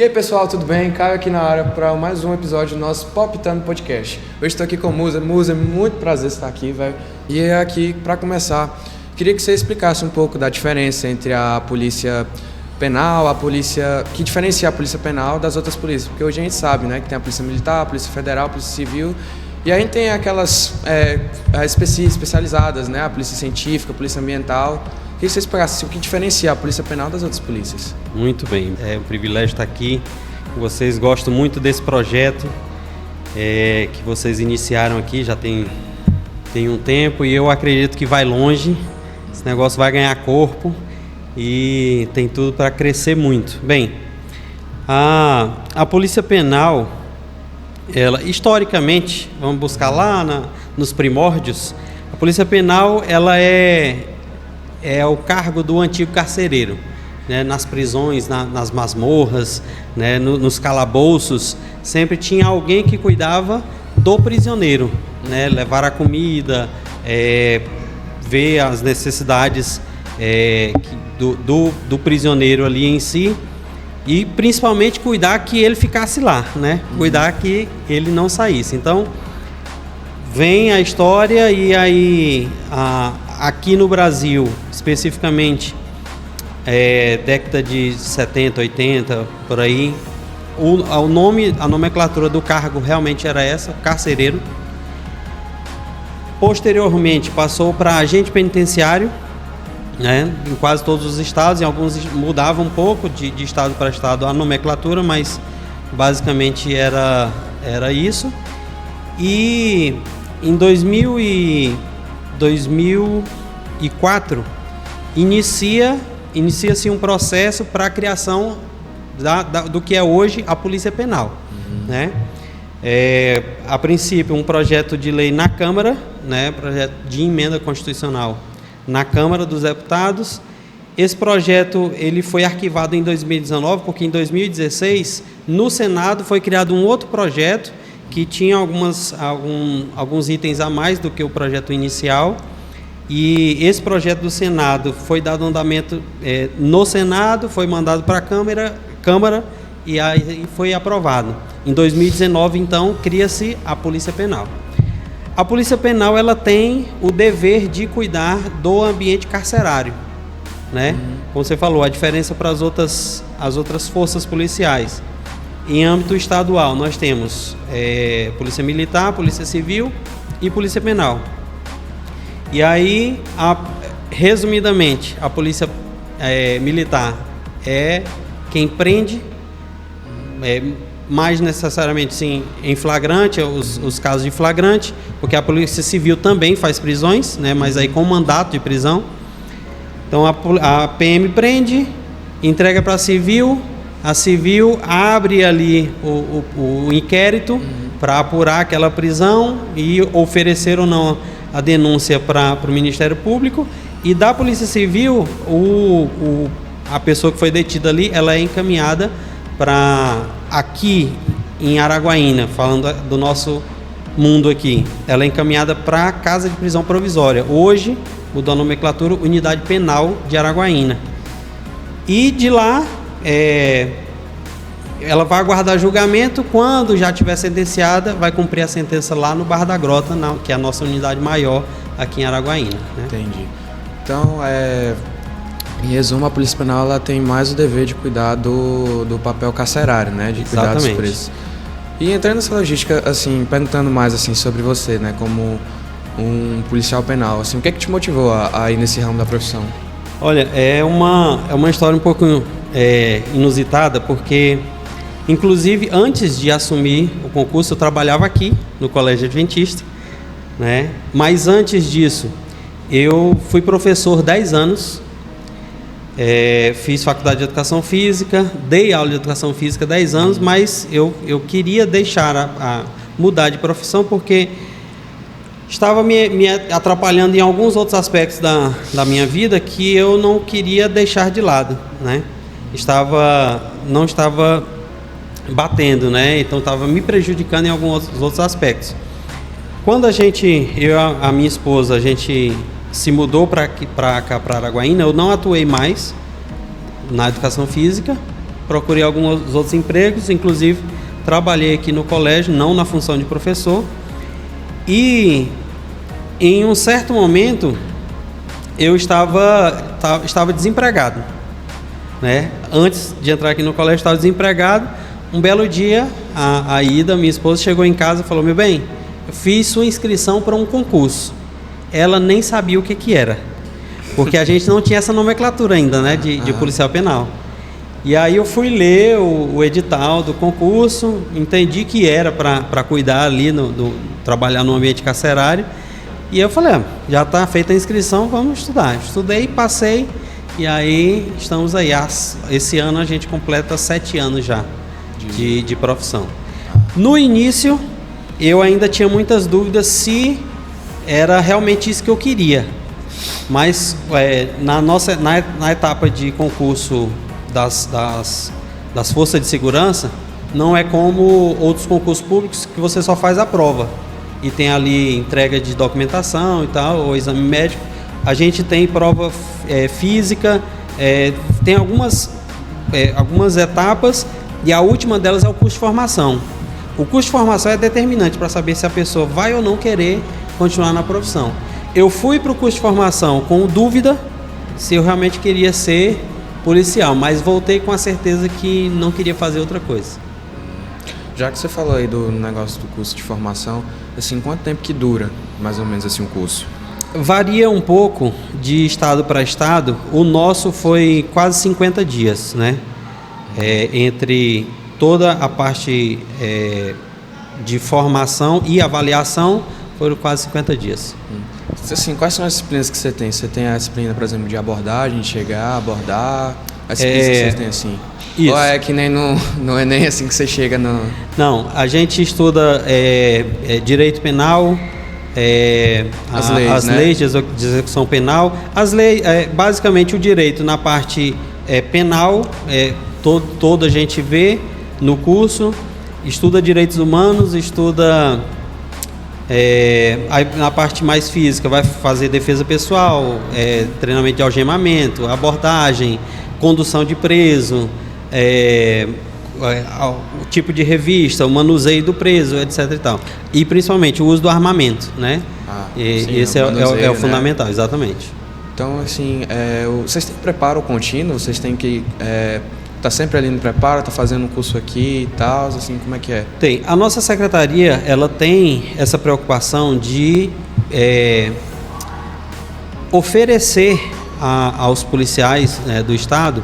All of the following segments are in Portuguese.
E aí pessoal, tudo bem? Caio aqui na área para mais um episódio do nosso Poptando Podcast. Hoje estou aqui com o Musa. Musa, muito prazer estar aqui, velho. E aqui, para começar, queria que você explicasse um pouco da diferença entre a polícia penal, que diferencia a polícia penal das outras polícias. Porque hoje a gente sabe, né, que tem a polícia militar, a polícia federal, a polícia civil, e aí tem aquelas especializadas, né, a polícia científica, a polícia ambiental. Queria que você explicasse o que diferencia a polícia penal das outras polícias. Muito bem, é um privilégio estar aqui com vocês. Gosto muito desse projeto que vocês iniciaram aqui, já tem um tempo, e eu acredito que vai longe. Esse negócio vai ganhar corpo e tem tudo para crescer muito. Bem, a polícia penal, ela historicamente, vamos buscar lá nos primórdios, a polícia penal ela é o cargo do antigo carcereiro, né? Nas prisões, nas masmorras, né? Nos calabouços, sempre tinha alguém que cuidava do prisioneiro, né? Levar a comida, ver as necessidades do prisioneiro ali em si, e principalmente cuidar que ele ficasse lá, né? Cuidar que ele não saísse. Então vem a história, e aí aqui no Brasil, especificamente, década de 70, 80, por aí, a nomenclatura do cargo realmente era essa, carcereiro. Posteriormente passou para agente penitenciário, né, em quase todos os estados, em alguns mudava um pouco de estado para estado a nomenclatura, mas basicamente era isso. E em 2004 inicia-se um processo para a criação do que é hoje a Polícia Penal, né? A princípio um projeto de lei na Câmara, né, projeto de emenda constitucional na Câmara dos Deputados. Esse projeto ele foi arquivado em 2019, porque em 2016 no Senado foi criado um outro projeto que tinha alguns itens a mais do que o projeto inicial, e esse projeto do Senado foi dado andamento no Senado, foi mandado para a Câmara e aí foi aprovado. Em 2019, então, cria-se a Polícia Penal. A Polícia Penal ela tem o dever de cuidar do ambiente carcerário, né? Como você falou, a diferença para as outras forças policiais. Em âmbito estadual, nós temos Polícia Militar, Polícia Civil e Polícia Penal. E aí, resumidamente, a Polícia Militar é quem prende, mais necessariamente sim em flagrante, os casos de flagrante, porque a Polícia Civil também faz prisões, né, mas aí com mandato de prisão. Então a PM prende, entrega para a Civil abre ali o inquérito para apurar aquela prisão e oferecer ou não a denúncia para o Ministério Público, e da Polícia Civil a pessoa que foi detida ali, ela é encaminhada para aqui em Araguaína, falando do nosso mundo aqui, ela é encaminhada para a Casa de Prisão Provisória, hoje mudou a nomenclatura, Unidade Penal de Araguaína, e de lá ela vai aguardar julgamento. Quando já estiver sentenciada, vai cumprir a sentença lá no Barra da Grota, que é a nossa unidade maior aqui em Araguaína, né? Entendi. Então, em resumo, a Polícia Penal ela tem mais o dever de cuidar do papel carcerário, né? De cuidar dos presos. E entrando nessa logística, assim, perguntando mais assim, sobre você, né? Como um policial penal, assim, o que é que te motivou a ir nesse ramo da profissão? Olha, é uma história um pouco inusitada, porque, inclusive, antes de assumir o concurso, eu trabalhava aqui no Colégio Adventista, né? Mas antes disso, eu fui professor 10 anos, fiz faculdade de Educação Física, dei aula de Educação Física 10 anos, mas eu queria deixar mudar de profissão, porque estava me atrapalhando em alguns outros aspectos da minha vida que eu não queria deixar de lado, né? Não estava batendo, né? Então estava me prejudicando em alguns outros aspectos. Quando a minha esposa, a gente se mudou para cá, para Araguaína, eu não atuei mais na educação física, procurei alguns outros empregos, inclusive trabalhei aqui no colégio, não na função de professor. E em um certo momento eu estava desempregado, né? Antes de entrar aqui no colégio, estava desempregado. Um belo dia, a Ida, minha esposa, chegou em casa e falou: meu bem, eu fiz sua inscrição para um concurso. Ela nem sabia o que era, porque a gente não tinha essa nomenclatura ainda, né, de policial penal. E aí eu fui ler o edital do concurso, entendi que era para cuidar ali, trabalhar no ambiente carcerário. E eu falei, já está feita a inscrição, vamos estudar. Estudei, passei, e aí estamos aí. Esse ano a gente completa 7 anos já de profissão. No início, eu ainda tinha muitas dúvidas se era realmente isso que eu queria. Mas na etapa de concurso das forças de segurança, não é como outros concursos públicos que você só faz a prova e tem ali entrega de documentação e tal, ou exame médico. A gente tem prova física, tem algumas etapas, e a última delas é o curso de formação. O curso de formação é determinante para saber se a pessoa vai ou não querer continuar na profissão. Eu fui para o curso de formação com dúvida se eu realmente queria ser policial, mas voltei com a certeza que não queria fazer outra coisa. Já que você falou aí do negócio do curso de formação, assim, quanto tempo que dura, mais ou menos, assim, um curso? Varia um pouco de estado para estado. O nosso foi quase 50 dias, né? Entre toda a parte de formação e avaliação, foram quase 50 dias. Assim, quais são as disciplinas que você tem? Você tem a disciplina, por exemplo, de abordagem, de chegar, abordar? As disciplinas que vocês têm assim? Isso. Ou é que nem no Enem, assim, que você chega no... Não, a gente estuda direito penal, as né? leis de execução penal. As leis, basicamente o direito na parte penal, todo a gente vê no curso, estuda direitos humanos, estuda... na parte mais física vai fazer defesa pessoal, treinamento de algemamento, abordagem, condução de preso, o tipo de revista, o manuseio do preso, etc. e tal. E principalmente o uso do armamento, né? Sim, esse é o fundamental, né? Exatamente. Então, assim, vocês têm preparo contínuo? Vocês têm que tá sempre ali no preparo, tá fazendo um curso aqui e tal, assim, como é que é? Tem. A nossa secretaria, ela tem essa preocupação de oferecer aos policiais, né, do Estado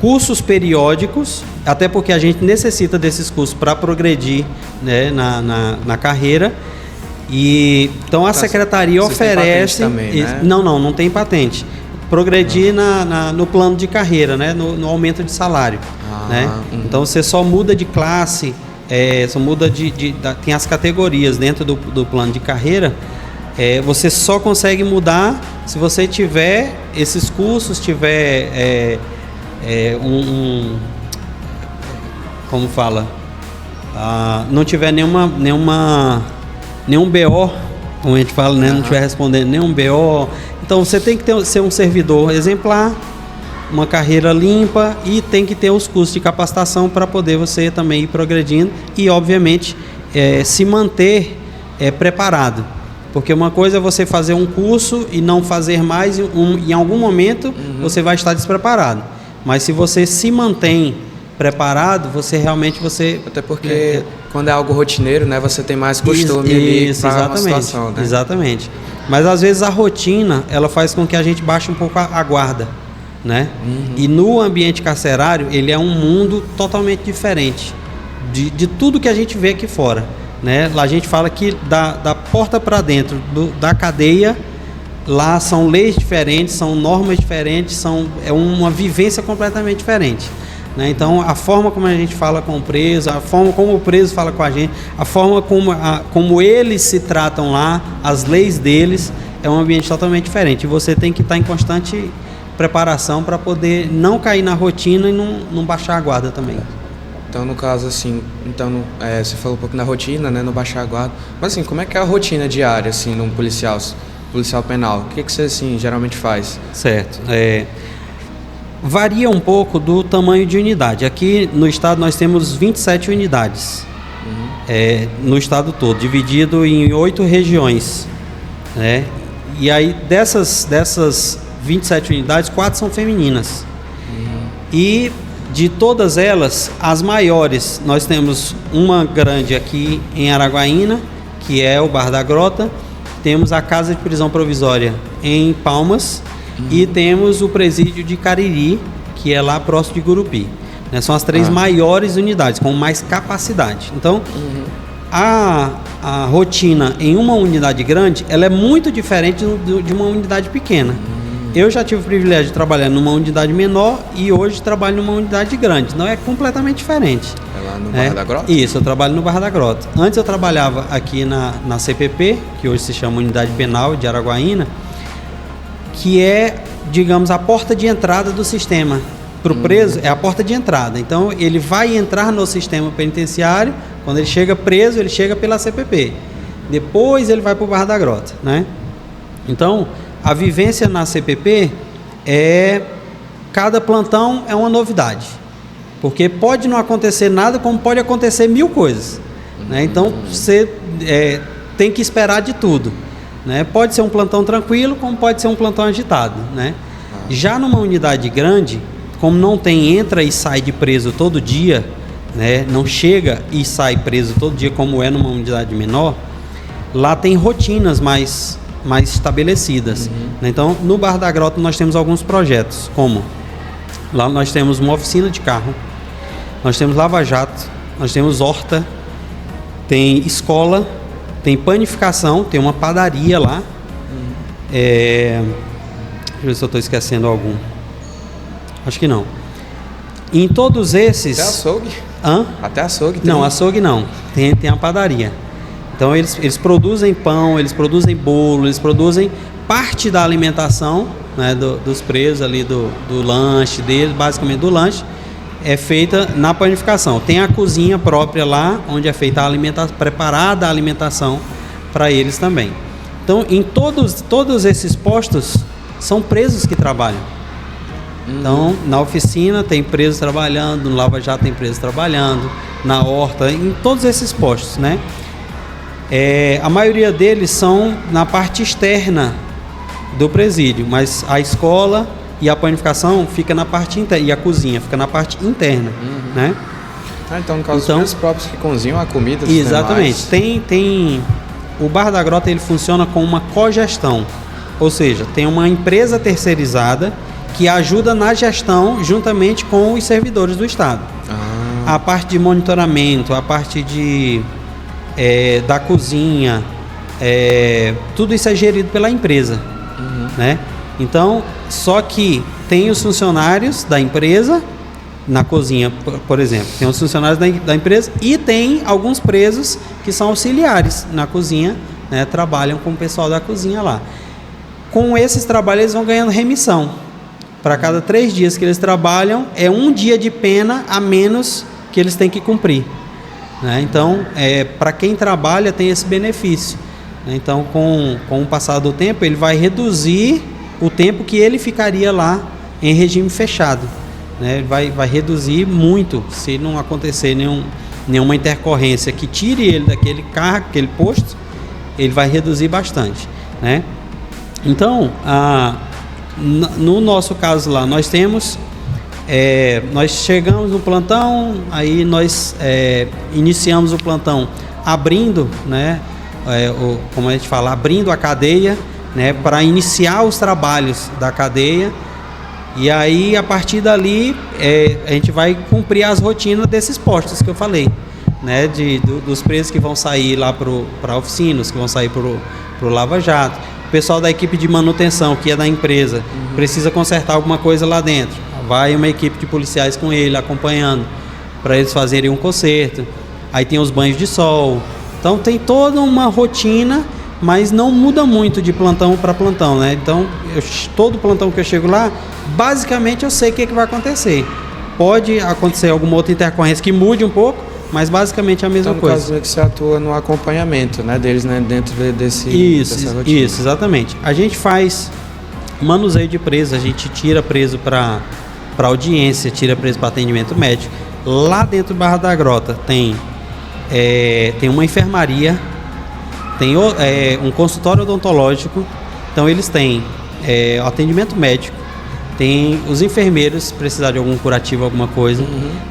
cursos periódicos, até porque a gente necessita desses cursos para progredir, né, na carreira. E então a secretaria oferece... Também, né? Não tem patente. Progredir no plano de carreira, né? No aumento de salário, né? Então você só muda de classe, só muda tem as categorias dentro do plano de carreira. Você só consegue mudar se você tiver esses cursos, tiver como fala, não tiver nenhum BO, como a gente fala, né? Não tiver respondendo nenhum BO. Então você tem que ser um servidor exemplar, uma carreira limpa, e tem que ter os cursos de capacitação para poder você também ir progredindo e, obviamente, se manter preparado. Porque uma coisa é você fazer um curso e não fazer mais, em algum momento você vai estar despreparado. Mas se você se mantém preparado, você realmente... Até porque quando é algo rotineiro, né, você tem mais costume ali para uma situação, né? Exatamente. Mas às vezes a rotina, ela faz com que a gente baixe um pouco a guarda, né? E no ambiente carcerário, ele é um mundo totalmente diferente de tudo que a gente vê aqui fora, né? Lá a gente fala que da porta para dentro da cadeia, lá são leis diferentes, são normas diferentes, é uma vivência completamente diferente, né? Então a forma como a gente fala com o preso, a forma como o preso fala com a gente, a forma como eles se tratam lá, as leis deles, é um ambiente totalmente diferente. E você tem que estar em constante preparação para poder não cair na rotina e não baixar a guarda também. Então, no caso, assim, você falou um pouco na rotina, né, não baixar a guarda. Mas, assim, como é que é a rotina diária, assim, num policial penal? O que você, assim, geralmente faz? Certo. Varia um pouco do tamanho de unidade. Aqui no estado nós temos 27 unidades, no estado todo, dividido em 8 regiões, né? E aí dessas 27 unidades, 4 são femininas. E de todas elas, as maiores, nós temos uma grande aqui em Araguaína, que é o Bar da Grota, temos a Casa de Prisão Provisória em Palmas, e temos o presídio de Cariri, que é lá próximo de Gurupi. Né? São as 3 maiores unidades, com mais capacidade. Então, a rotina em uma unidade grande, ela é muito diferente de uma unidade pequena. Eu já tive o privilégio de trabalhar numa unidade menor e hoje trabalho numa unidade grande. Não é completamente diferente. É lá no Bar da Grota? Isso, eu trabalho no Bar da Grota. Antes eu trabalhava aqui na CPP, que hoje se chama Unidade Penal de Araguaína, que é, digamos, a porta de entrada do sistema. Para o preso, é a porta de entrada. Então, ele vai entrar no sistema penitenciário, quando ele chega preso, ele chega pela CPP. Depois, ele vai para o Bar da Grota, né? Então, a vivência na CPP cada plantão é uma novidade. Porque pode não acontecer nada, como pode acontecer 1000 coisas. Né? Então, você tem que esperar de tudo. Né? Pode ser um plantão tranquilo, como pode ser um plantão agitado. Né? Já numa unidade grande, como não tem entra e sai de preso todo dia, né? Não chega e sai preso todo dia, como é numa unidade menor, lá tem rotinas mais estabelecidas. Né? Então, no Bar da Grota nós temos alguns projetos, como lá nós temos uma oficina de carro, nós temos lava-jato, nós temos horta, tem escola, tem panificação, tem uma padaria lá. Deixa eu ver se eu estou esquecendo algum. Acho que não. Em todos esses... Até açougue? Até açougue? Não, açougue não. Tem a padaria. Então eles produzem pão, eles produzem bolo, eles produzem parte da alimentação, né, dos presos ali, do lanche deles, basicamente do lanche, é feita na panificação. Tem a cozinha própria lá, onde é feita preparada a alimentação para eles também. Então, em todos esses postos, são presos que trabalham. Então, na oficina tem presos trabalhando, no Lava Jato tem presos trabalhando, na horta, em todos esses postos, né? A maioria deles são na parte externa do presídio, mas a escola e a panificação fica na parte interna, e a cozinha fica na parte interna, né? Então, no caso, os próprios que cozinham a comida. Exatamente. Tem o Bar da Grota, ele funciona com uma cogestão, ou seja, tem uma empresa terceirizada que ajuda na gestão juntamente com os servidores do Estado. A parte de monitoramento, a parte da cozinha, tudo isso é gerido pela empresa, né? Então, só que tem os funcionários da empresa na cozinha, por exemplo, tem os funcionários da empresa e tem alguns presos que são auxiliares na cozinha, né? Trabalham com o pessoal da cozinha lá. Com esses trabalhos eles vão ganhando remissão. Para cada 3 dias que eles trabalham, é 1 dia de pena a menos que eles têm que cumprir. Né? Então, para quem trabalha, tem esse benefício. Né? Então, com o passar do tempo, ele vai reduzir o tempo que ele ficaria lá em regime fechado. Né? Ele vai reduzir muito, se não acontecer nenhuma intercorrência que tire ele daquele cargo, aquele posto, ele vai reduzir bastante. Né? Então, no nosso caso lá, nós temos... nós chegamos no plantão, aí nós iniciamos o plantão abrindo, né, como a gente fala, abrindo a cadeia, né, para iniciar os trabalhos da cadeia, e aí a partir dali a gente vai cumprir as rotinas desses postos que eu falei, né, dos presos que vão sair lá para a oficina, os que vão sair para o Lava Jato, o pessoal da equipe de manutenção, que é da empresa, precisa consertar alguma coisa lá dentro. Vai uma equipe de policiais com ele, acompanhando, para eles fazerem um conserto. Aí tem os banhos de sol. Então tem toda uma rotina, mas não muda muito de plantão para plantão, né? Então, todo plantão que eu chego lá, basicamente eu sei o que vai acontecer. Pode acontecer alguma outra intercorrência que mude um pouco, mas basicamente é a mesma coisa. Então, no caso, que você atua no acompanhamento, né, deles, né, dentro dessa rotina. Isso, exatamente. A gente faz manuseio de preso, a gente tira preso para para audiência, tira preso para atendimento médico. Lá dentro do Barra da Grota tem uma enfermaria, tem um consultório odontológico. Então eles têm atendimento médico, tem os enfermeiros, se precisar de algum curativo, alguma coisa,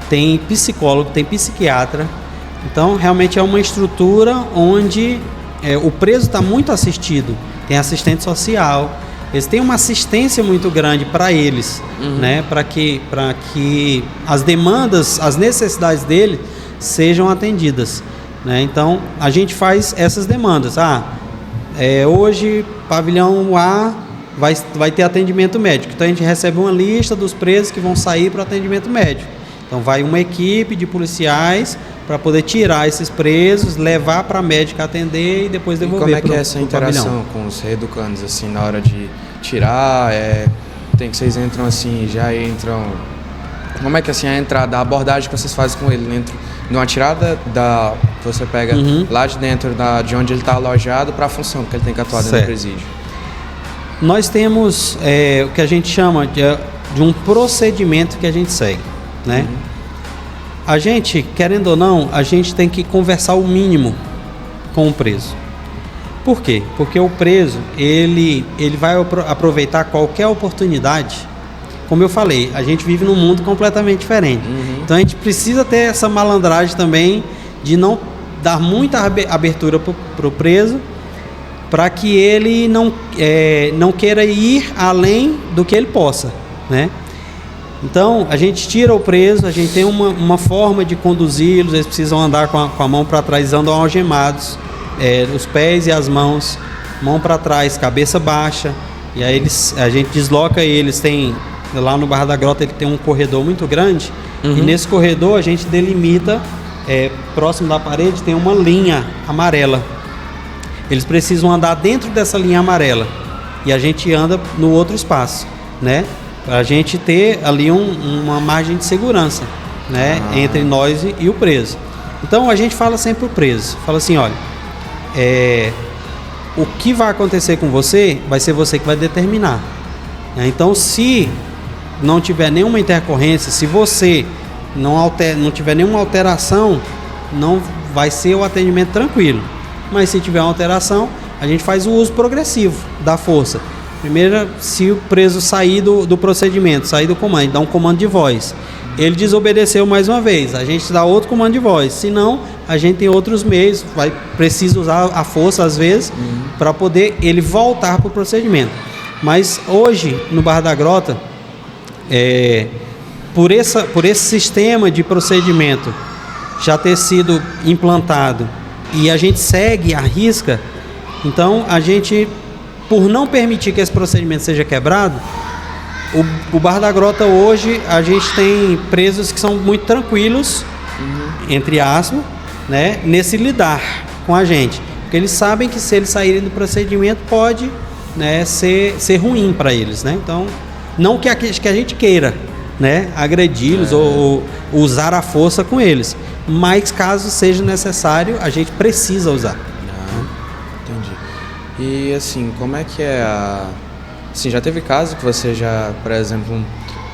tem psicólogo, tem psiquiatra. Então realmente é uma estrutura onde o preso está muito assistido, tem assistente social, eles têm uma assistência muito grande para eles, né? Para que as demandas, as necessidades dele sejam atendidas, né? Então a gente faz essas demandas. Hoje pavilhão A vai ter atendimento médico, então a gente recebe uma lista dos presos que vão sair para atendimento médico. Então vai uma equipe de policiais para poder tirar esses presos, levar para a médica atender e depois devolver. E como é que é essa interação com os reeducandos, assim, na hora de tirar? Tem que vocês entram assim, já entram... Como é que assim, a entrada, a abordagem que vocês fazem com ele dentro de uma tirada você pega lá de dentro de onde ele está alojado para a função que ele tem que atuar dentro do presídio? Nós temos o que a gente chama de um procedimento que a gente segue, né? A gente, querendo ou não, a gente tem que conversar o mínimo com o preso. Por quê? Porque o preso, ele vai aproveitar qualquer oportunidade. Como eu falei, a gente vive num mundo completamente diferente. Então a gente precisa ter essa malandragem também de não dar muita abertura para o preso, para que ele não queira ir além do que ele possa, né? Então a gente tira o preso, a gente tem uma forma de conduzi-los. Eles precisam andar com a mão para trás, andam algemados, os pés e as mãos, mão para trás, cabeça baixa. E aí a gente desloca eles. Lá no Barra da Grota ele tem um corredor muito grande, e nesse corredor a gente delimita, próximo da parede tem uma linha amarela. Eles precisam andar dentro dessa linha amarela e a gente anda no outro espaço, né? Para a gente ter ali uma margem de segurança, né? Entre nós e o preso. Então a gente fala sempre pro preso, fala assim, olha, o que vai acontecer com você vai ser você que vai determinar, né? Então se não tiver nenhuma intercorrência, se você não tiver nenhuma alteração, não vai ser o atendimento tranquilo. Mas se tiver uma alteração, a gente faz o uso progressivo da força. Primeiro, se o preso sair do procedimento, sair do comando, a gente dá um comando de voz. Ele desobedeceu mais uma vez, a gente dá outro comando de voz. Se não, a gente tem outros meios, precisa usar a força às vezes, para poder ele voltar para o procedimento. Mas hoje, no Barra da Grota, por esse sistema de procedimento já ter sido implantado e a gente segue à risca, então a gente, por não permitir que esse procedimento seja quebrado, o Barra da Grota hoje a gente tem presos que são muito tranquilos, entre aspas, né, nesse lidar com a gente, porque eles sabem que se eles saírem do procedimento pode, né, ser ruim para eles, né? Então não que a gente queira, né, agredi-los ou usar a força com eles, mas caso seja necessário, a gente precisa usar. Entendi. E assim, como é que assim, já teve caso que você já, por exemplo,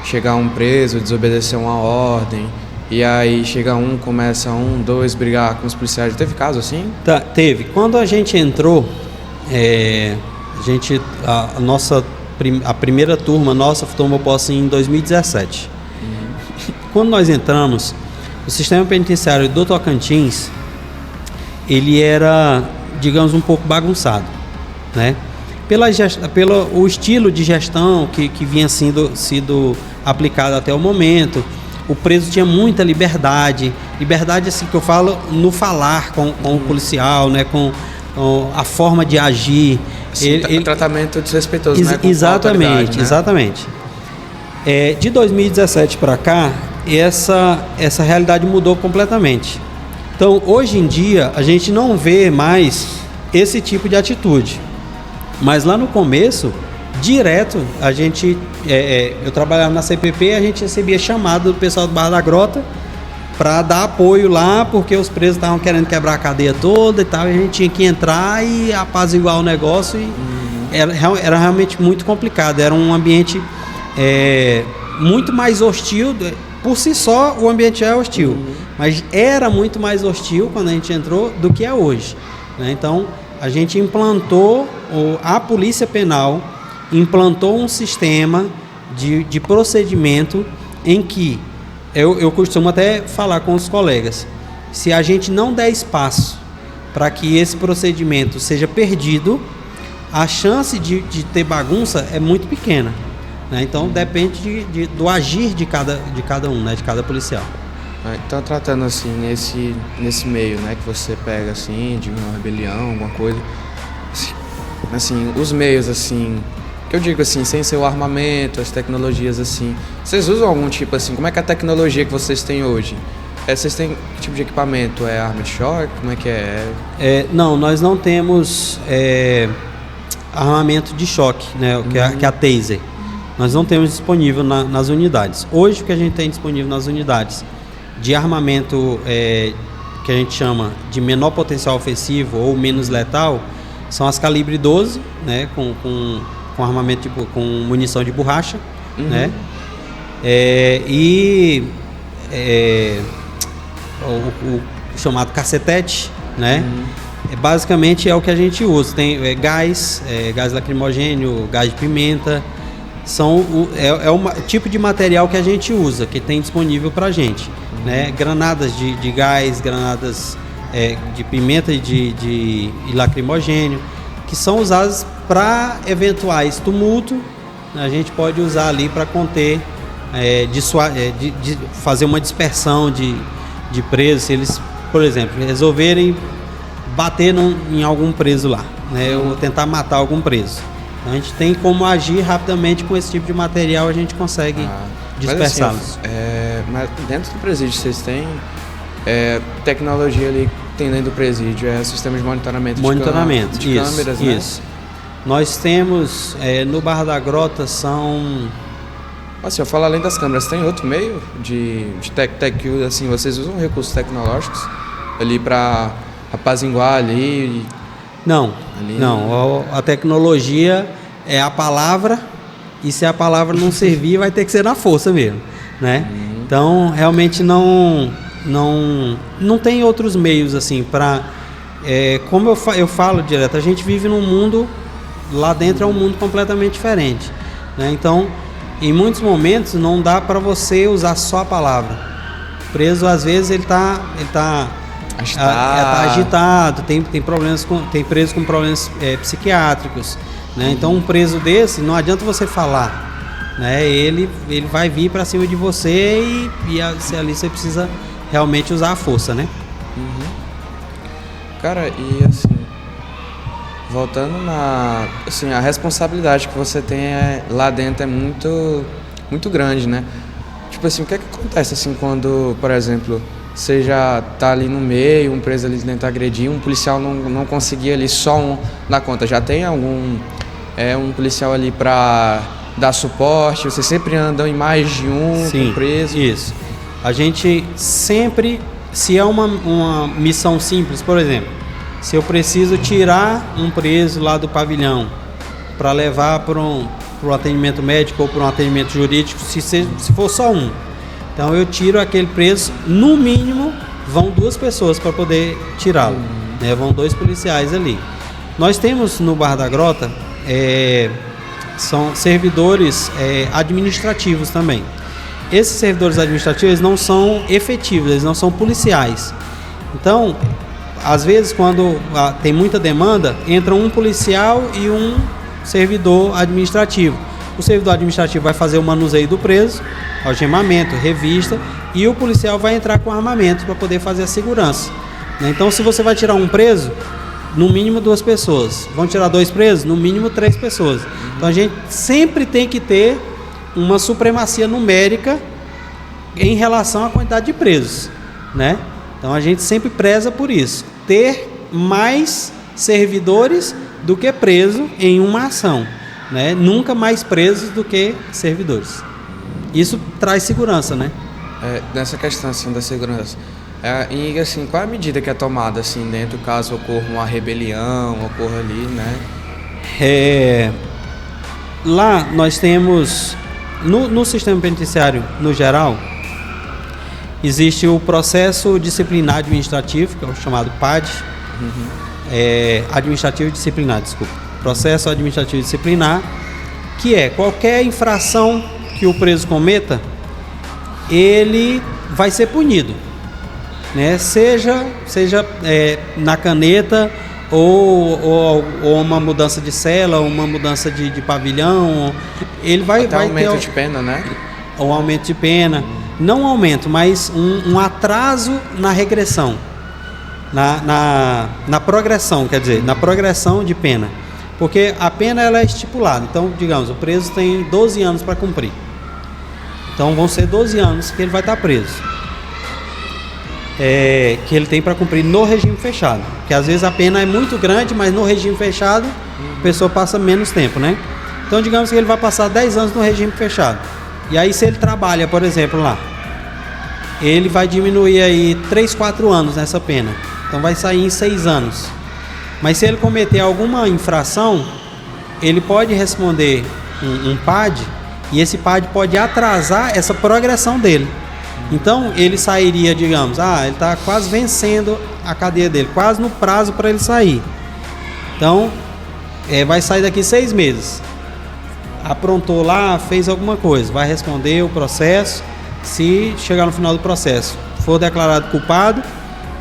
chegar um preso, desobedecer uma ordem, e aí chega começa dois, brigar com os policiais, já teve caso assim? Teve. Quando a gente entrou, a primeira turma nossa tomou posse em 2017. Quando nós entramos, o sistema penitenciário do Tocantins, ele era, digamos, um pouco bagunçado, né? Pelo estilo de gestão que vinha sido aplicado até o momento, o preso tinha muita liberdade assim que eu falo, no falar com o policial, né? Com a forma de agir. Tratamento desrespeitoso, né? Exatamente, né? Exatamente. De 2017 para cá, essa realidade mudou completamente. Então, hoje em dia, a gente não vê mais esse tipo de atitude. Mas lá no começo, direto, a gente, eu trabalhava na CPP, a gente recebia chamado do pessoal do Barra da Grota para dar apoio lá, porque os presos estavam querendo quebrar a cadeia toda e tal, e a gente tinha que entrar e apaziguar o negócio, e era realmente muito complicado, era um ambiente muito mais hostil. Por si só, o ambiente já é hostil, mas era muito mais hostil quando a gente entrou do que é hoje, né? Então, a gente implantou, a Polícia Penal implantou um sistema de procedimento em que, eu costumo até falar com os colegas, se a gente não der espaço para que esse procedimento seja perdido, a chance de ter bagunça é muito pequena, né? Então depende do agir de cada um, né? De cada policial. Então, tratando assim, nesse meio, né, que você pega assim, de uma rebelião, alguma coisa, assim, os meios assim, que eu digo assim, sem ser o armamento, as tecnologias assim, vocês usam algum tipo assim, como é que é a tecnologia que vocês têm hoje? Vocês têm que tipo de equipamento? É arma de choque? Como é que é? Não, nós não temos armamento de choque, né, que é a taser. Nós não temos disponível nas unidades. Hoje o que a gente tem disponível nas unidades de armamento que a gente chama de menor potencial ofensivo ou menos letal são as calibre 12, né, com armamento com munição de borracha, né, o chamado cacetete, né? Basicamente é o que a gente usa. Tem gás lacrimogênio, gás de pimenta. É o tipo de material que a gente usa, que tem disponível para a gente, né? Granadas de gás, granadas de pimenta e lacrimogênio, que são usadas para eventuais tumultos. A gente pode usar ali para conter, de fazer uma dispersão de presos, se eles, por exemplo, resolverem bater em algum preso lá, né, ou tentar matar algum preso. Então, a gente tem como agir rapidamente com esse tipo de material, a gente consegue dispersá-los. Mas dentro do presídio vocês têm tecnologia ali que tem dentro do presídio, sistema de monitoramento de câmeras, né? Isso. Nós temos, no Barra da Grota são... Assim, eu falo além das câmeras, tem outro meio de assim, vocês usam recursos tecnológicos ali para apaziguar ali? Não. A tecnologia é a palavra, e se a palavra não servir, vai ter que ser na força mesmo, né? Então, realmente não tem outros meios assim para... como eu falo direto, a gente vive num mundo, lá dentro é um mundo completamente diferente, né? Então, em muitos momentos não dá para você usar só a palavra. O preso, às vezes, ele tá agitado, tem preso com problemas psiquiátricos, né? Então um preso desse, não adianta você falar, né? Ele vai vir para cima de você e ali você precisa realmente usar a força, né? Cara, e assim, voltando assim, a responsabilidade que você tem lá dentro é muito, muito grande, né? Tipo assim, o que é que acontece assim quando, por exemplo, você já tá ali no meio, um preso ali tenta agredir, um policial não conseguir ali só na conta, já tem algum um policial ali para dar suporte, vocês sempre andam em mais de um com preso? Isso. A gente sempre, se é uma missão simples, por exemplo, se eu preciso tirar um preso lá do pavilhão para levar para um atendimento médico ou para um atendimento jurídico, se for só um, então eu tiro aquele preso, no mínimo vão 2 pessoas para poder tirá-lo, né? Vão 2 policiais ali. Nós temos no Barra da Grota, são servidores administrativos também. Esses servidores administrativos, eles não são efetivos, eles não são policiais. Então, às vezes, quando tem muita demanda, entra um policial e um servidor administrativo. O servidor administrativo vai fazer o manuseio do preso, algemamento, revista, e o policial vai entrar com armamento para poder fazer a segurança. Então, se você vai tirar um preso, no mínimo 2 pessoas. Vão tirar 2 presos? No mínimo 3 pessoas. Então, a gente sempre tem que ter uma supremacia numérica em relação à quantidade de presos, né? Então, a gente sempre preza por isso. Ter mais servidores do que preso em uma ação, né? Nunca mais presos do que servidores. Isso traz segurança, né? Nessa questão assim da segurança, e assim, qual é a medida que é tomada assim dentro caso ocorra uma rebelião, ocorra ali, né? Lá nós temos no sistema penitenciário, no geral, existe o processo disciplinar administrativo, que é o chamado PAD, administrativo disciplinar, desculpa. Processo administrativo disciplinar, que é qualquer infração que o preso cometa, ele vai ser punido, né? Seja na caneta ou uma mudança de cela, ou uma mudança de pavilhão, ele vai aumento ter de pena, né? Um aumento de pena, não um aumento, mas um atraso na regressão, na progressão, quer dizer, na progressão de pena, porque a pena ela é estipulada. Então, digamos, o preso tem 12 anos para cumprir, então vão ser 12 anos que ele vai estar preso, que ele tem para cumprir no regime fechado, que às vezes a pena é muito grande, mas no regime fechado a pessoa passa menos tempo, né? Então digamos que ele vai passar 10 anos no regime fechado, e aí se ele trabalha, por exemplo, lá, ele vai diminuir aí 3, 4 anos nessa pena, então vai sair em 6 anos. Mas se ele cometer alguma infração, ele pode responder um PAD, e esse PAD pode atrasar essa progressão dele. Então ele sairia, digamos, ele está quase vencendo a cadeia dele, quase no prazo para ele sair. Então vai sair daqui 6 meses. Aprontou lá, fez alguma coisa, vai responder o processo. Se chegar no final do processo, for declarado culpado,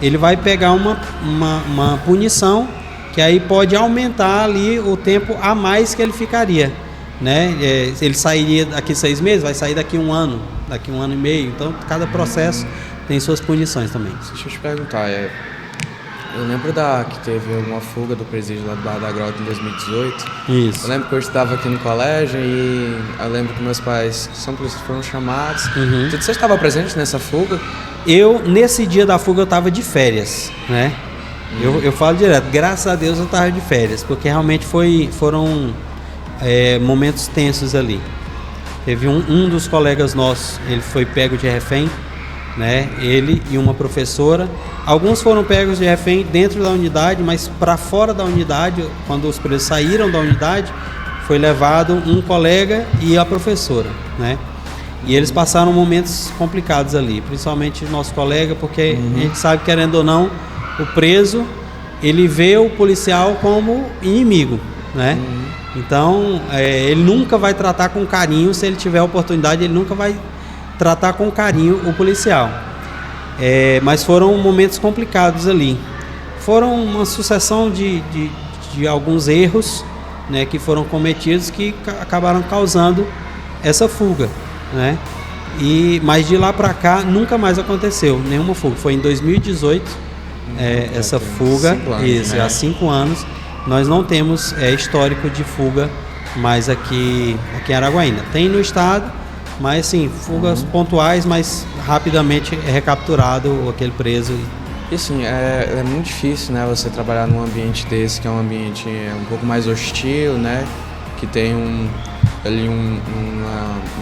ele vai pegar uma punição, que aí pode aumentar ali o tempo a mais que ele ficaria, né? Ele sairia daqui 6 meses, vai sair daqui 1 ano, daqui 1 ano e meio. Então cada processo tem suas punições também. Deixa eu te perguntar, eu lembro que teve uma fuga do presídio lá do Bar da Grota em 2018. Isso. Eu lembro que eu estava aqui no colégio e eu lembro que meus pais foram chamados. Você estava presente nessa fuga? Nesse dia da fuga eu estava de férias, né? Eu falo direto, graças a Deus eu estava de férias, porque realmente foram momentos tensos ali. Teve um dos colegas nossos, ele foi pego de refém, né? Ele e uma professora. Alguns foram pegos de refém dentro da unidade, mas para fora da unidade, quando os presos saíram da unidade, foi levado um colega e a professora, né? E eles passaram momentos complicados ali, principalmente o nosso colega, porque a gente sabe, querendo ou não, o preso, ele vê o policial como inimigo, né? Então, ele nunca vai tratar com carinho, se ele tiver a oportunidade, ele nunca vai tratar com carinho o policial. Mas foram momentos complicados ali. Foram uma sucessão de alguns erros, né, que foram cometidos, que acabaram causando essa fuga, né? Mas de lá para cá nunca mais aconteceu nenhuma fuga. Foi em 2018 essa fuga. 5 anos, isso, né? há 5 anos nós não temos histórico de fuga mais aqui em Araguaína. Tem no estado, mas sim, fugas pontuais, mas rapidamente é recapturado aquele preso. E assim, é muito difícil, né, você trabalhar num ambiente desse, que é um ambiente um pouco mais hostil, né, que tem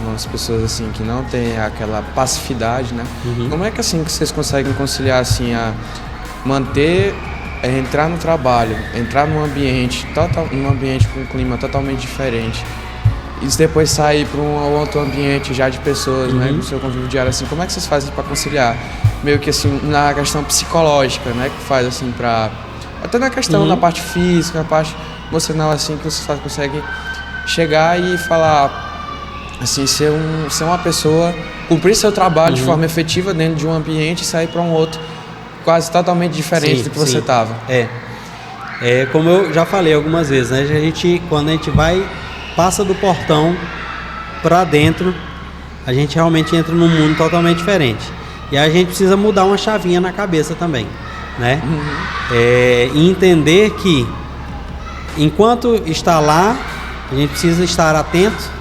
umas pessoas assim que não tem aquela passividade, né? Como é que assim que vocês conseguem conciliar assim entrar no trabalho, entrar num ambiente com um clima totalmente diferente e depois sair para um outro ambiente já de pessoas, né, no seu convívio diário, assim, como é que vocês fazem para conciliar? Meio que assim, na questão psicológica, né, que faz assim até na questão da parte física, na parte emocional, assim, que vocês conseguem chegar e falar, assim, ser uma pessoa, cumprir seu trabalho de forma efetiva dentro de um ambiente e sair para um outro quase totalmente diferente do que você estava. Como eu já falei algumas vezes, né? Quando a gente passa do portão para dentro, a gente realmente entra num mundo totalmente diferente. E a gente precisa mudar uma chavinha na cabeça também, né? E entender que enquanto está lá, a gente precisa estar atento,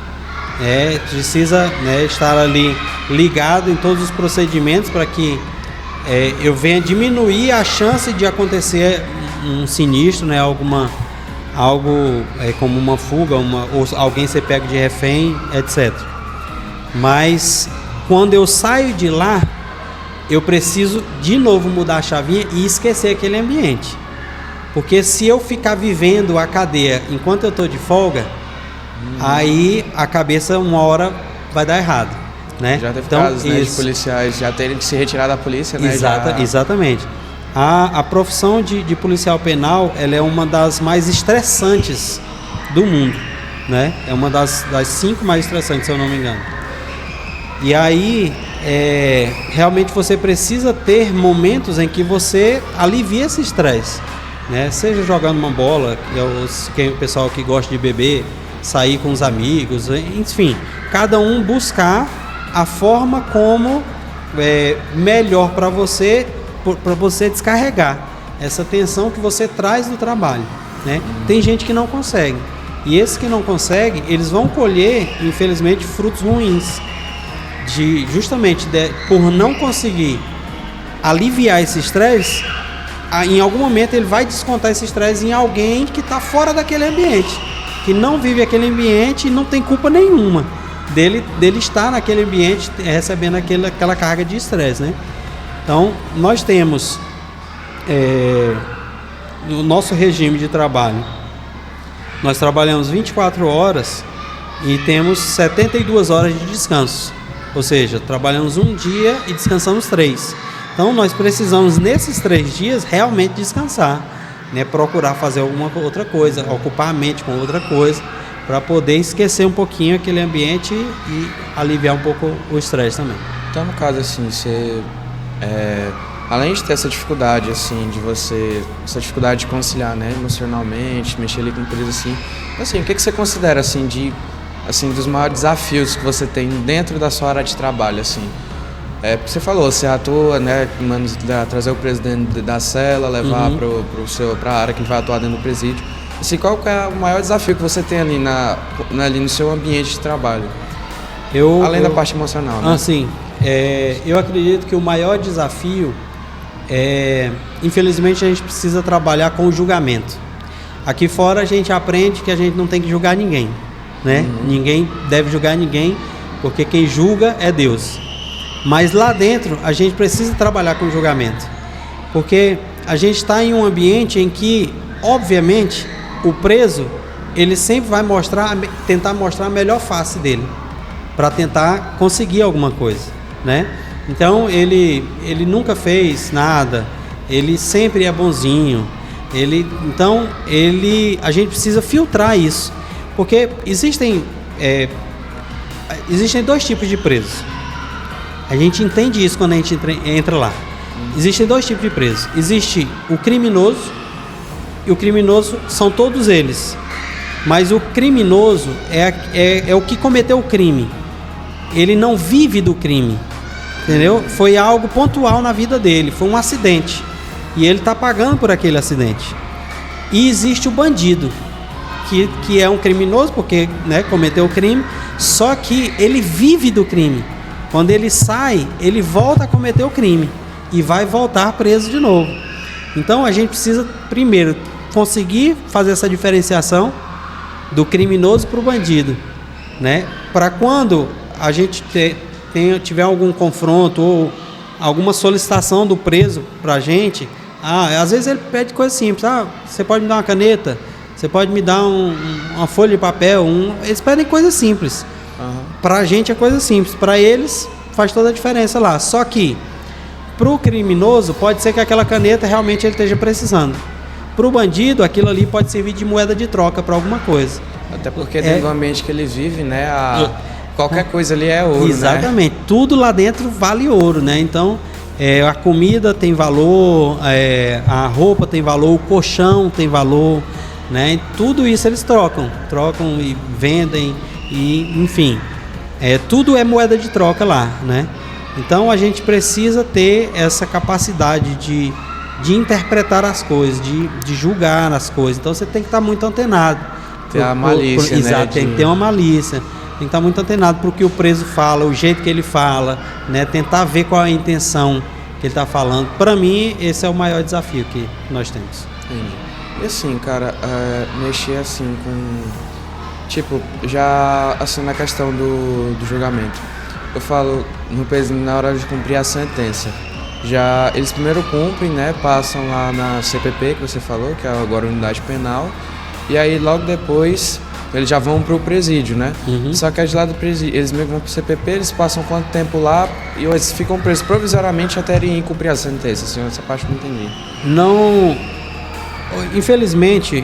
precisa, né, estar ali ligado em todos os procedimentos para que eu venha diminuir a chance de acontecer um sinistro, né, algo como uma fuga, ou alguém ser pego de refém, etc. Mas quando eu saio de lá, eu preciso de novo mudar a chavinha e esquecer aquele ambiente. Porque se eu ficar vivendo a cadeia enquanto eu estou de folga, aí a cabeça uma hora vai dar errado, né? Já teve então, casos, né, de policiais já terem que se retirar da polícia, né? Exatamente. A profissão de policial penal, ela é uma das mais estressantes do mundo, né? É uma das 5 mais estressantes, se eu não me engano. E aí, realmente você precisa ter momentos em que você alivia esse estresse, né? Seja jogando uma bola, que é o pessoal que gosta de beber, sair com os amigos, enfim, cada um buscar a forma como melhor para você descarregar essa tensão que você traz do trabalho, né? Tem gente que não consegue, e esses que não conseguem, eles vão colher, infelizmente, frutos ruins, justamente por não conseguir aliviar esse estresse. Em algum momento ele vai descontar esse estresse em alguém que está fora daquele ambiente, que não vive aquele ambiente e não tem culpa nenhuma dele estar naquele ambiente recebendo aquela carga de estresse, né? Então, nós temos no nosso regime de trabalho, nós trabalhamos 24 horas e temos 72 horas de descanso. Ou seja, trabalhamos um dia e descansamos 3. Então, nós precisamos, nesses 3 dias, realmente descansar, né? Procurar fazer alguma outra coisa, ocupar a mente com outra coisa, para poder esquecer um pouquinho aquele ambiente e aliviar um pouco o estresse também. Então, no caso, assim, você... além de ter essa dificuldade, assim, essa dificuldade de conciliar, né, emocionalmente, mexer ali com empresa, assim, o que você considera, assim, dos maiores desafios que você tem dentro da sua área de trabalho, assim? Você falou, você atua, né, trazer o presidente da cela, levar para a área que ele vai atuar dentro do presídio. Assim, qual que é o maior desafio que você tem ali, ali no seu ambiente de trabalho? Além da parte emocional, né? Assim, eu acredito que o maior desafio infelizmente, a gente precisa trabalhar com o julgamento. Aqui fora a gente aprende que a gente não tem que julgar ninguém, né? Ninguém deve julgar ninguém, porque quem julga é Deus. Mas lá dentro a gente precisa trabalhar com o julgamento, porque a gente está em um ambiente em que, obviamente, o preso, ele sempre vai tentar mostrar a melhor face dele, para tentar conseguir alguma coisa, né? Então ele nunca fez nada, ele sempre é bonzinho, a gente precisa filtrar isso, porque existem 2 tipos de presos. A gente entende isso quando a gente entra lá. Existem 2 tipos de presos. Existe o criminoso, e o criminoso são todos eles. Mas o criminoso é o que cometeu o crime. Ele não vive do crime, entendeu? Foi algo pontual na vida dele, foi um acidente. E ele está pagando por aquele acidente. E existe o bandido, que é um criminoso, porque, né, cometeu o crime, só que ele vive do crime. Quando ele sai, ele volta a cometer o crime e vai voltar preso de novo. Então a gente precisa primeiro conseguir fazer essa diferenciação do criminoso para o bandido, né? Para quando a gente tiver algum confronto ou alguma solicitação do preso para a gente, às vezes ele pede coisa simples, você pode me dar uma caneta, você pode me dar uma folha de papel, eles pedem coisas simples. Para a gente é coisa simples, para eles faz toda a diferença lá. Só que para o criminoso pode ser que aquela caneta realmente ele esteja precisando. Para o bandido, aquilo ali pode servir de moeda de troca para alguma coisa. Até porque dentro do ambiente que ele vive, né, qualquer coisa ali é ouro. Exatamente, né? Tudo lá dentro vale ouro, né? Então a comida tem valor, a roupa tem valor, o colchão tem valor, né? Tudo isso eles trocam e vendem. E, enfim, tudo é moeda de troca lá, né? Então a gente precisa ter essa capacidade de interpretar as coisas, de julgar as coisas. Então você tem que estar muito antenado. Ter a malícia, né? Exato, tem que ter uma malícia. Tem que estar muito antenado para o que o preso fala, o jeito que ele fala, né? Tentar ver qual é a intenção que ele está falando. Para mim, esse é o maior desafio que nós temos. Entendi. E assim, cara, mexer assim com... Tipo, já assim na questão do julgamento, eu falo na hora de cumprir a sentença, já eles primeiro cumprem, né, passam lá na CPP que você falou, que é agora a unidade penal, e aí logo depois eles já vão pro presídio, né? Uhum. Só que de lá do presídio, eles meio que vão pro CPP, eles passam quanto tempo lá e eles ficam presos provisoriamente até irem cumprir a sentença, assim, essa parte eu não entendi. Não, infelizmente,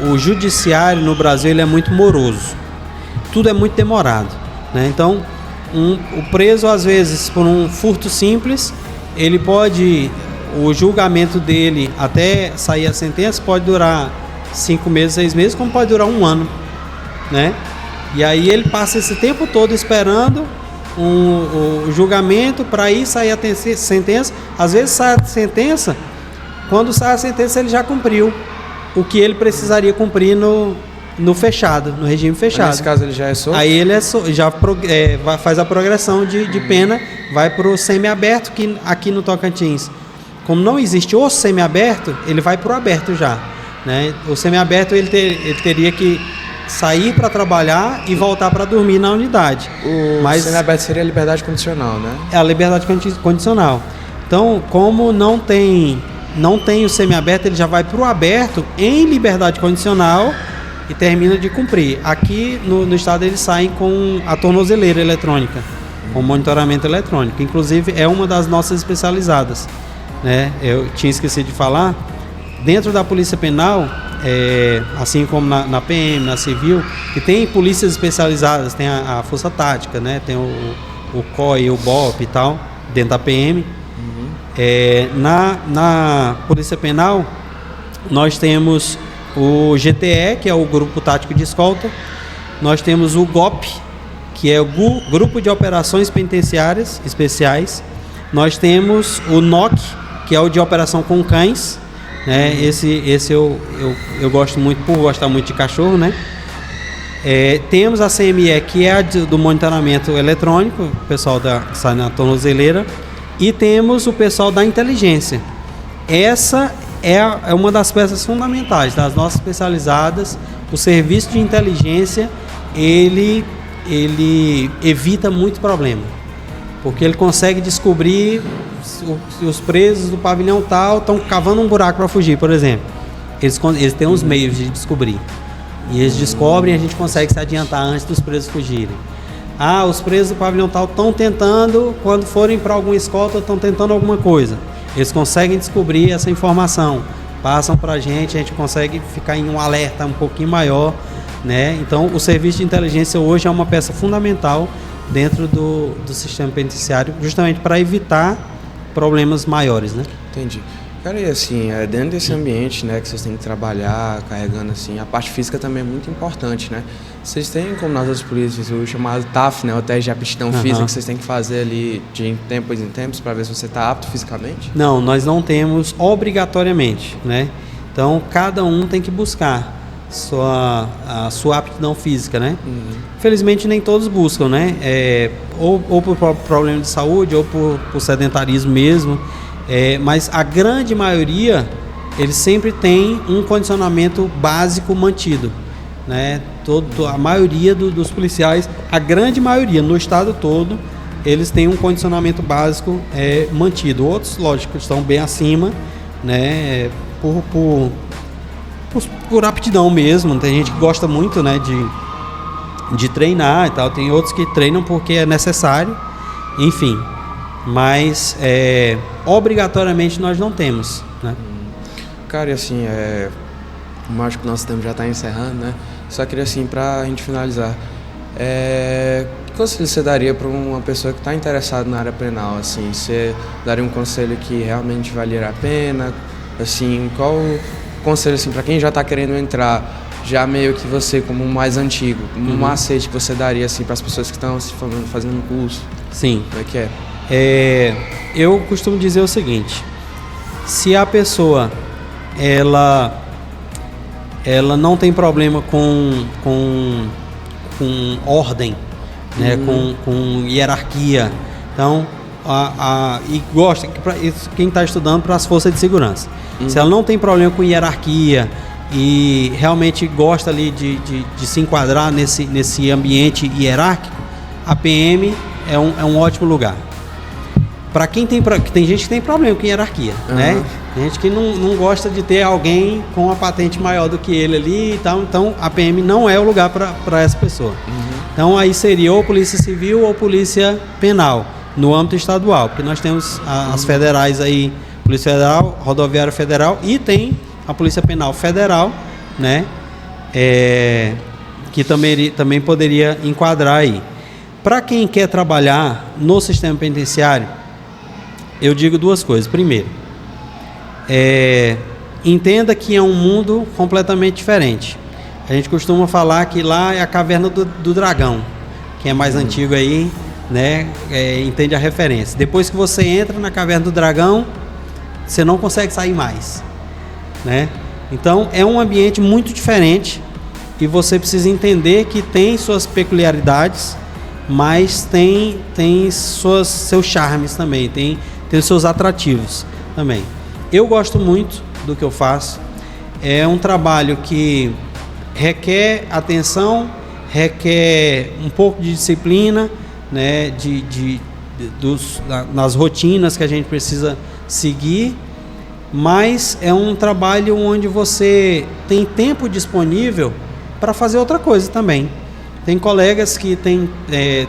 o judiciário no Brasil ele é muito moroso. Tudo é muito demorado, né? Então, o preso, às vezes, por um furto simples, ele pode, o julgamento dele até sair a sentença pode durar 5 meses, 6 meses, como pode durar 1 ano, né? E aí ele passa esse tempo todo esperando o julgamento para ir sair a sentença. Às vezes sai a sentença, quando sai a sentença ele já cumpriu o que ele precisaria cumprir no fechado, no regime fechado. Mas nesse caso ele já é solto? Aí ele faz a progressão de pena, vai para o semiaberto, que aqui no Tocantins, como não existe o semiaberto, ele vai para o aberto já, né? O semiaberto ele teria que sair para trabalhar e voltar para dormir na unidade. O semiaberto seria a liberdade condicional, né? É a liberdade condicional. Então, como não tem o semiaberto, ele já vai para o aberto em liberdade condicional e termina de cumprir. Aqui no estado eles saem com a tornozeleira eletrônica, com monitoramento eletrônico. Inclusive é uma das nossas especializadas, né? Eu tinha esquecido de falar, dentro da Polícia Penal, assim como na PM, na Civil, que tem polícias especializadas, tem a Força Tática, né? Tem o COI, o BOP e tal, dentro da PM. Na Polícia Penal, nós temos o GTE, que é o Grupo Tático de Escolta. Nós temos o GOP, que é o Grupo de Operações Penitenciárias Especiais. Nós temos o NOC, que é o de Operação com Cães, né? Esse eu gosto muito, por gostar muito de cachorro, né? Temos a CME, que é a do monitoramento eletrônico, o pessoal que sai na tornozeleira. E temos o pessoal da inteligência. Essa é uma das peças fundamentais das nossas especializadas. O serviço de inteligência, ele evita muito problema, porque ele consegue descobrir se os presos do pavilhão tal estão cavando um buraco para fugir, por exemplo. Eles têm os meios de descobrir. E eles descobrem e a gente consegue se adiantar antes dos presos fugirem. Os presos do pavilhão tal estão tentando, quando forem para alguma escolta, estão tentando alguma coisa. Eles conseguem descobrir essa informação, passam para a gente consegue ficar em um alerta um pouquinho maior, né? Então, o serviço de inteligência hoje é uma peça fundamental dentro do sistema penitenciário, justamente para evitar problemas maiores, né? Entendi. Cara, e assim, dentro desse ambiente, né, que vocês têm que trabalhar, carregando assim, a parte física também é muito importante, né? Vocês têm, como nas outras polícias, o chamado TAF, né, o teste de aptidão física, que vocês têm que fazer ali de tempos em tempos para ver se você está apto fisicamente? Não, nós não temos obrigatoriamente, né? Então, cada um tem que buscar a sua aptidão física, né? Infelizmente, nem todos buscam, né? Ou por problema de saúde, ou por sedentarismo mesmo. Mas a grande maioria, eles sempre tem um condicionamento básico mantido, né? A maioria dos policiais, a grande maioria no estado todo, eles têm um condicionamento básico mantido. Outros, lógico, estão bem acima, né? Por aptidão mesmo. Tem gente que gosta muito, né, de treinar e tal. Tem outros que treinam porque é necessário, enfim. Mas obrigatoriamente nós não temos, né? Cara, e assim, acho que o nosso tempo já está encerrando, né? Só queria assim, para a gente finalizar, que conselho você daria para uma pessoa que está interessada na área penal? Assim, você daria um conselho que realmente valeria a pena? Assim, qual conselho assim, para quem já está querendo entrar, já meio que você como mais antigo, um macete que você daria assim, para as pessoas que estão fazendo um curso? Sim. Como é que é? Eu costumo dizer o seguinte: se a pessoa ela não tem problema com ordem, né, com hierarquia, então e gosta, quem está estudando para as forças de segurança, se ela não tem problema com hierarquia e realmente gosta ali de se enquadrar nesse ambiente hierárquico, a PM é um ótimo lugar. para quem tem gente que tem problema com hierarquia, né? Tem gente que não gosta de ter alguém com uma patente maior do que ele ali e tal, então a PM não é o lugar para essa pessoa. Então aí seria ou Polícia Civil ou Polícia Penal, no âmbito estadual, porque nós temos as federais aí, Polícia Federal, Rodoviária Federal, e tem a Polícia Penal Federal, né? Que também poderia enquadrar aí. Para quem quer trabalhar no sistema penitenciário, eu digo duas coisas. Primeiro, entenda que é um mundo completamente diferente. A gente costuma falar que lá é a caverna do dragão. Quem é mais antigo aí, né, entende a referência. Depois que você entra na caverna do dragão, você não consegue sair mais, né? Então é um ambiente muito diferente e você precisa entender que tem suas peculiaridades, mas tem seus charmes também, tem os seus atrativos também. Eu gosto muito do que eu faço. É um trabalho que requer atenção, requer um pouco de disciplina, né, nas rotinas que a gente precisa seguir, mas é um trabalho onde você tem tempo disponível para fazer outra coisa também. Tem colegas que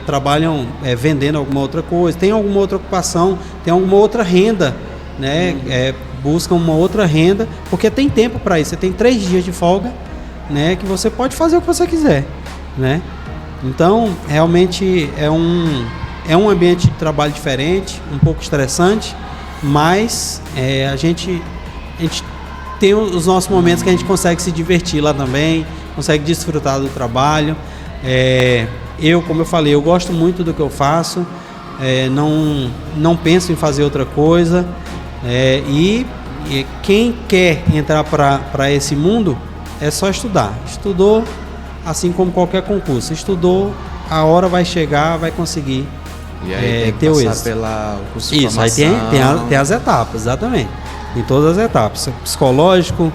trabalham vendendo alguma outra coisa, tem alguma outra ocupação, tem alguma outra renda, né? Buscam uma outra renda, porque tem tempo para isso. Você tem 3 dias de folga, né? Que você pode fazer o que você quiser, né? Então, realmente é um ambiente de trabalho diferente, um pouco estressante, mas a gente tem os nossos momentos que a gente consegue se divertir lá também, consegue desfrutar do trabalho. Como eu falei, eu gosto muito do que eu faço, não penso em fazer outra coisa, e quem quer entrar para esse mundo é só estudar. Estudou, assim como qualquer concurso, estudou, a hora vai chegar, vai conseguir. E aí tem que passar pelo curso de formação. Isso, aí tem as etapas, exatamente. Em todas as etapas, psicológico,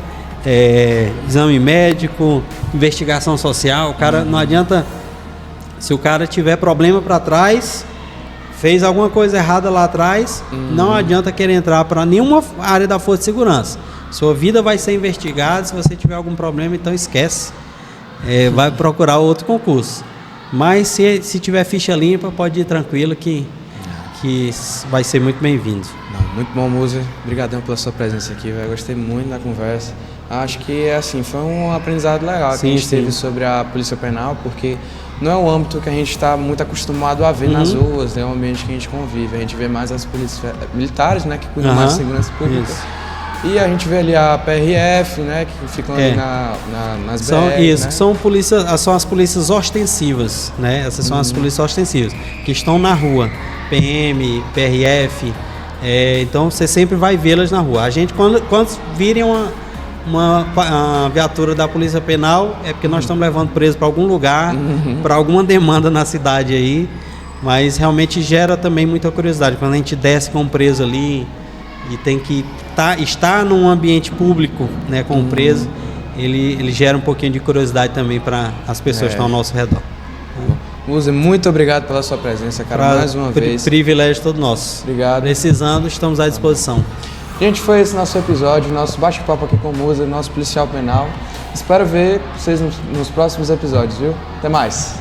exame médico, investigação social. O cara não adianta, se o cara tiver problema para trás, fez alguma coisa errada lá atrás, não adianta querer entrar para nenhuma área da Força de Segurança. Sua vida vai ser investigada. Se você tiver algum problema, então esquece, vai procurar outro concurso. Mas se tiver ficha limpa, pode ir tranquilo que vai ser muito bem-vindo. Muito bom, Musa. Obrigadão pela sua presença aqui, velho. Gostei muito da conversa. Acho que assim, foi um aprendizado legal que a gente teve sobre a Polícia Penal, porque não é um âmbito que a gente está muito acostumado a ver nas ruas, é um ambiente que a gente convive. A gente vê mais as polícias militares, né, que cuidam mais de segurança pública. Isso. E a gente vê ali a PRF, né, que ficam ali nas BR, né? São as polícias ostensivas, né? Essas são as polícias ostensivas, que estão na rua. PM, PRF, então você sempre vai vê-las na rua. A gente, quando virem uma viatura da Polícia Penal, é porque nós estamos levando preso para algum lugar, para alguma demanda na cidade aí, mas realmente gera também muita curiosidade. Quando a gente desce com um preso ali e tem que estar num ambiente público, né, com o preso, ele gera um pouquinho de curiosidade também para as pessoas que estão ao nosso redor. Musa, muito obrigado pela sua presença, cara, mais uma vez. Privilégio todo nosso. Obrigado. Precisando, estamos à disposição. Gente, foi esse nosso episódio, nosso bate-papo aqui com o Musa, nosso policial penal. Espero ver vocês nos próximos episódios, viu? Até mais.